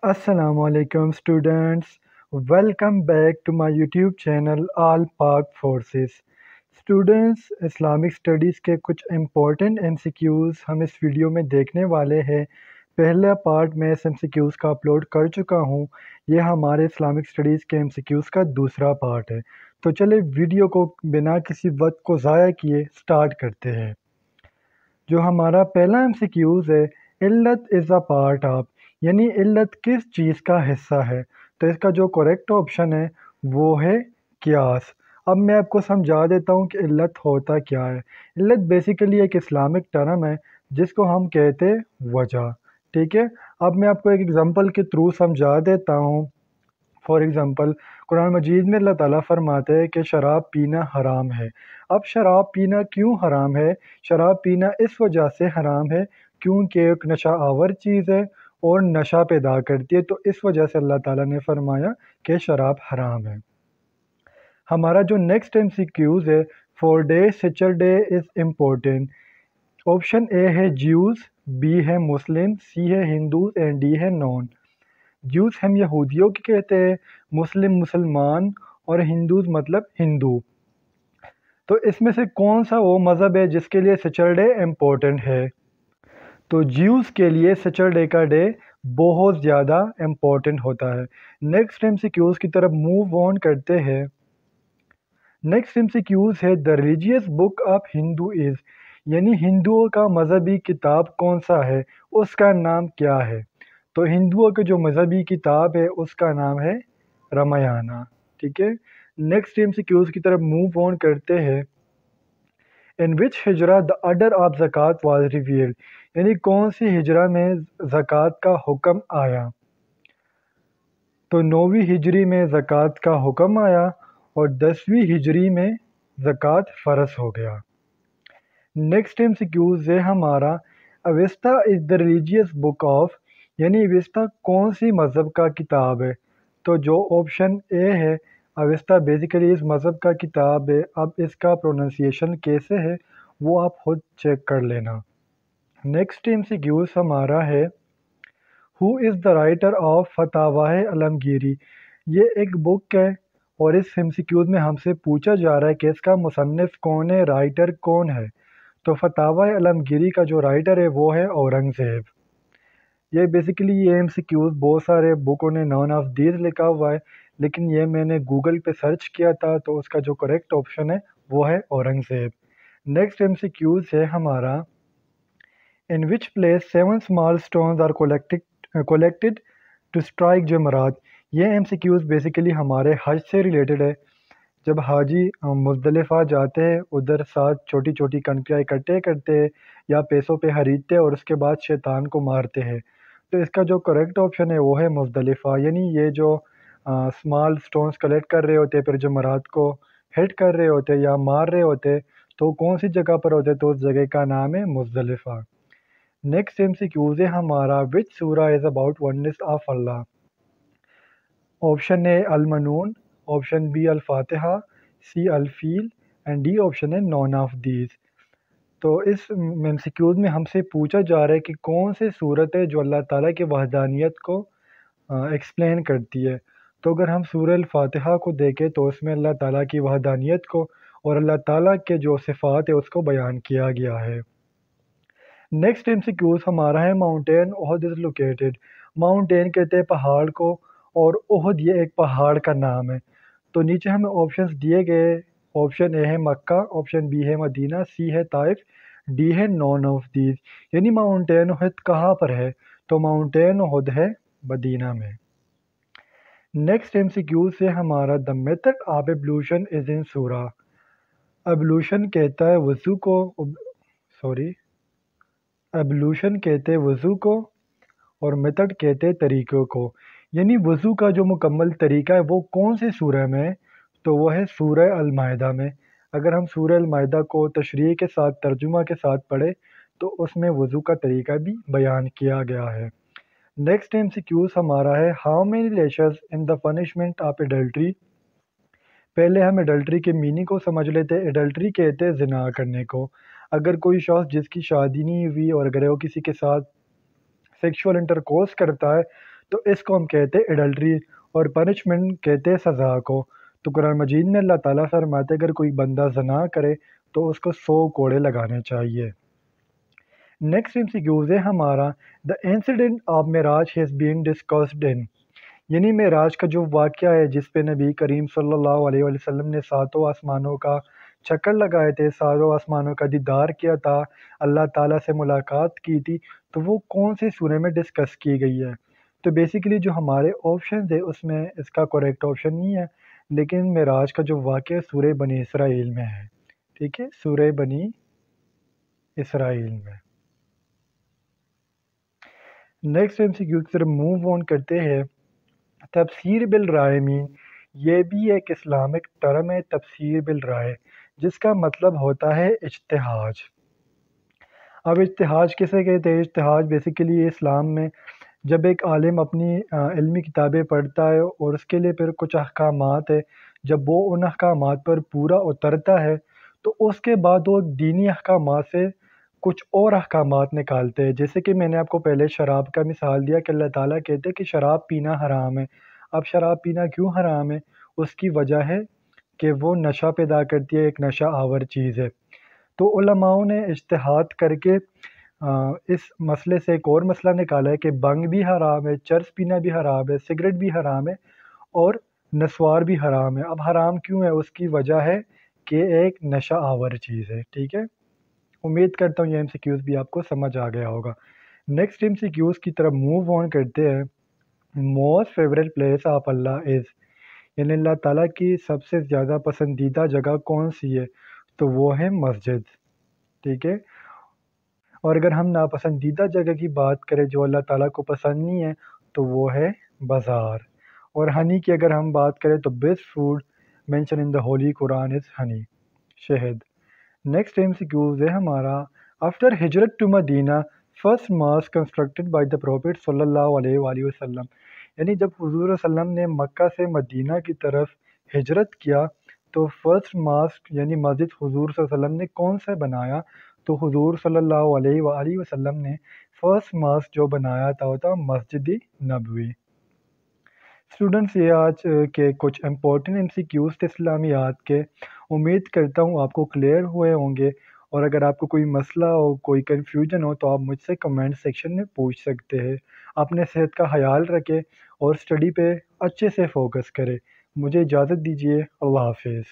Assalamu alaikum students. Welcome back to my YouTube channel All Pak Forces. Students, Islamic Studies के कुछ important MCQs हम इस video में देखने वाले हैं। पहला पार्ट मैं इस MCQs का अपलोड कर चुका हूँ। ये हमारे Islamic Studies के MCQs का दूसरा पार्ट है। तो चले वीडियो को बिना किसी वक्त को ज़ाया किए स्टार्ट करते हैं। जो हमारा पहला MCQs है, इल्लत इज़ अ पार्ट ऑफ, यानी इल्लत किस चीज़ का हिस्सा है। तो इसका जो करेक्ट ऑप्शन है वो है कियास। अब मैं आपको समझा देता हूँ कि इल्लत होता क्या है। इल्लत बेसिकली एक इस्लामिक टर्म है जिसको हम कहते हैं वजह। ठीक है, अब मैं आपको एक एग्ज़ाम्पल के थ्रू समझा देता हूँ। फॉर एग्ज़ाम्पल, कुरान मजीद में अल्लाह ताला फरमाते हैं कि शराब पीना हराम है। अब शराब पीना क्यों हराम है? शराब पीना इस वजह से हराम है क्योंकि एक नशा आवर चीज़ है और नशा पैदा करती है, तो इस वजह से अल्लाह ताला ने फरमाया कि शराब हराम है। हमारा जो नेक्स्ट MCQs है, for day Saturday is important. Option A है ज्यूज़, बी है मुस्लिम, सी है हिंदू एंड डी है नॉन। ज्यूज़ हम यहूदियों की कहते हैं, मुस्लिम मुसलमान और हिंदूज़ मतलब हिंदू। तो इसमें से कौन सा वो मज़हब है जिसके लिए सैटरडे इम्पोर्टेंट है? तो ज्यूज़ के लिए सैटरडे का डे बहुत ज़्यादा इम्पोर्टेंट होता है। नेक्स्ट MCQs की तरफ मूव ऑन करते हैं। नेक्स्ट MCQs है the religious book of Hindu is, यानी हिंदुओं का मजहबी किताब कौन सा है, उसका नाम क्या है। तो हिंदुओं के जो मजहबी किताब है उसका नाम है रामायणा। ठीक है, नेक्स्ट MCQs की तरफ मूव ऑन करते हैं। इन विच हिजरा द ऑर्डर ऑफ ज़कात वाज रिवील्ड, यानी कौन सी हिजरा में ज़कात का हुक्म आया। तो 9वीं हिजरी में ज़कात का हुक्म आया और 10वीं हिजरी में ज़कात फ़र्ज हो गया। नेक्स्ट MCQs है हमारा Avesta is the religious book of, यानी अवेस्ता कौन सी मज़हब का किताब है। तो जो ऑप्शन ए है, अवेस्ता बेसिकली इस मज़हब का किताब है। अब इसका प्रोनाउंसिएशन कैसे है वो आप खुद चेक कर लेना। नेक्स्ट MCQs हमारा है who is the writer of Fatawa Alamgiri. ये एक बुक है और इस MCQs में हमसे पूछा जा रहा है कि इसका मुसन्निफ़ कौन है, राइटर कौन है। तो फतावाह अलमगीरी का जो राइटर है वो है औरंगज़ेब। ये बेसिकली ये MCQs बहुत सारे बुकों ने नॉन ऑफ दीज लिखा हुआ है, लेकिन ये मैंने गूगल पे सर्च किया था तो उसका जो करेक्ट ऑप्शन है वो है औरंगज़ेब। नेक्स्ट MCQs है हमारा in which place 7 small stones are collected to strike जमरात। ये MCQs बेसिकली हमारे हज से रिलेटेड है। जब हाजी मुज़दलिफ़ा जाते हैं, उधर 7 छोटी छोटी कनखियाँ इकट्ठे करते हैं या पैसों पे खरीदते हैं और उसके बाद शैतान को मारते हैं। तो इसका जो करेक्ट ऑप्शन है वो है मुज़दलिफ़ा, यानी ये जो स्मॉल स्टोन्स कलेक्ट कर रहे होते हैं फिर जमरात को हिट कर रहे होते हैं या मार रहे होते हैं, तो कौन सी जगह पर होते हैं, तो उस जगह का नाम है मुज़दलिफ़ा। नेक्स्ट MCQs है हमारा विच सूरा इज़ अबाउट वननेस ऑफ अल्लाह। ऑप्शन ए अल-मनून, ऑप्शन बी अल-फातिहा, सी अल-फील एंड डी ऑप्शन है नॉन ऑफ दीज। तो इस MCQs में हमसे पूछा जा रहा है कि कौन सी सूरत है जो अल्लाह ताला की वहदानियत को एक्सप्लेन करती है। तो अगर हम सूरह अल-फातिहा को देखें तो उसमें अल्लाह ताला की वहदानियत को और अल्लाह ताला के जो सिफ़ात है उसको बयान किया गया है। नेक्स्ट MCQs हमारा है mountain Uhud is located. Mountain कहते हैं पहाड़ को और ओहद ये एक पहाड़ का नाम है। तो नीचे हमें ऑप्शंस दिए गए, ऑप्शन ए है मक्का, ऑप्शन बी है मदीना, सी है ताइफ, डी है नॉन ऑफ दीज। यानी माउंटेन ओहद कहाँ पर है, तो माउंटेन ओहद है मदीना में। नेक्स्ट MCQ से हमारा the method of ablution is in सूरा। एब्लूशन कहता है वज़ू को, सॉरी एब्लूशन कहते हैं वज़ू को और मेथड कहते हैं तरीक़ों को। यानी वज़ू का जो मुकम्मल तरीका है वो कौन से सूरह में है, तो वो है सूरह अल-माइदा में। अगर हम सूरह अल-माइदा को तशरीह के साथ तर्जुमा के साथ पढ़े तो उसमें वज़ू का तरीका भी बयान किया गया है। नेक्स्ट MCQs हमारा है how many lashes in the punishment of adultery. पहले हम एडल्ट्री के मीनिंग को समझ लेते हैं। एडल्ट्री कहते हैं ज़िना करने को। अगर कोई शख्स जिसकी शादी नहीं हुई और अगर वो किसी के साथ सेक्सुअल इंटरकोर्स करता है تو اس کو ہم کہتے ہیں ایڈلٹری، اور پنشمنٹ کہتے ہیں سزا کو۔ تو قرآن مجید میں اللہ تعالیٰ فرماتے ہیں اگر کوئی بندہ زنا کرے تو اس کو 100 کوڑے لگانے چاہیے۔ نیکسٹ MCQز ہے ہمارا the incident of Meraj has been discussed in, یعنی معراج کا جو واقعہ ہے جس پہ نبی کریم صلی اللہ علیہ وآلہ وسلم نے ساتوں آسمانوں کا چکر لگائے تھے، ساتوں آسمانوں کا دیدار کیا تھا، اللہ تعالیٰ سے ملاقات کی تھی، تو وہ کون سی سورہ میں ڈسکس کی گئی ہے؟ تو بیسیکلی جو ہمارے آپشنز ہے اس میں اس کا کریکٹ آپشن نہیں ہے، لیکن معراج کا جو واقعہ سورہ بنی اسرائیل میں ہے، ٹھیک ہے، سورہ بنی اسرائیل میں۔ نیکسٹ MCQ کی طرف موو آن کرتے ہیں۔ تفسیر بالرائے مین، یہ بھی ایک اسلامک ٹرم ہے، تفسیر بالرائے، جس کا مطلب ہوتا ہے اجتہاد۔ اب اجتہاد کسے کہتے ہیں؟ اجتہاد بیسیکلی اسلام میں جب ایک عالم اپنی علمی کتابیں پڑھتا ہے اور اس کے لیے پھر کچھ احکامات ہے، جب وہ ان احکامات پر پورا اترتا ہے تو اس کے بعد وہ دینی احکامات سے کچھ اور احکامات نکالتے ہیں۔ جیسے کہ میں نے آپ کو پہلے شراب کا مثال دیا کہ اللہ تعالیٰ کہتے ہیں کہ شراب پینا حرام ہے۔ اب شراب پینا کیوں حرام ہے؟ اس کی وجہ ہے کہ وہ نشہ پیدا کرتی ہے، ایک نشہ آور چیز ہے۔ تو علماء نے اجتہاد کر کے اس مسئلے سے ایک اور مسئلہ نکالا ہے کہ بنگ بھی حرام ہے، چرس پینا بھی حرام ہے، سگریٹ بھی حرام ہے، اور نسوار بھی حرام ہے۔ اب حرام کیوں ہے؟ اس کی وجہ ہے کہ ایک نشہ آور چیز ہے، ٹھیک ہے۔ امید کرتا ہوں یہ MCQs بھی آپ کو سمجھ آ گیا ہوگا۔ نیکسٹ MCQs کی طرف موو آن کرتے ہیں۔ موسٹ فیوریٹ پلیس آف اللہ از، یعنی اللہ تعالیٰ کی سب سے زیادہ پسندیدہ جگہ کون سی ہے؟ تو وہ ہے مسجد، ٹھیک ہے۔ اور اگر ہم ناپسندیدہ جگہ کی بات کریں جو اللہ تعالیٰ کو پسند نہیں ہے تو وہ ہے بازار۔ اور ہنی کی اگر ہم بات کریں تو best food mention in the holy Quran is honey, شہد۔ نیکسٹ MCQز ہے ہمارا آفٹر ہجرت to Medina first mosque constructed by the prophet صلی اللہ علیہ وآلہ وسلم، یعنی جب حضور صلی اللہ علیہ وسلم نے مکہ سے مدینہ کی طرف ہجرت کیا تو فرسٹ ماسک یعنی مسجد حضور صلی اللہ علیہ وسلم نے کون سا بنایا؟ تو حضور صلی اللہ علیہ وآلہ وسلم نے فرسٹ ماسک جو بنایا تھا وہ تھا مسجد نبوی۔ اسٹوڈنٹس یہ آج کے کچھ امپورٹنٹ MCQs تھے اسلامیات کے، امید کرتا ہوں آپ کو کلیئر ہوئے ہوں گے، اور اگر آپ کو کوئی مسئلہ ہو، کوئی کنفیوژن ہو تو آپ مجھ سے کمنٹ سیکشن میں پوچھ سکتے ہیں۔ اپنے صحت کا خیال رکھیں اور اسٹڈی پہ اچھے سے فوکس کریں۔ مجھے اجازت دیجیے، اللہ حافظ۔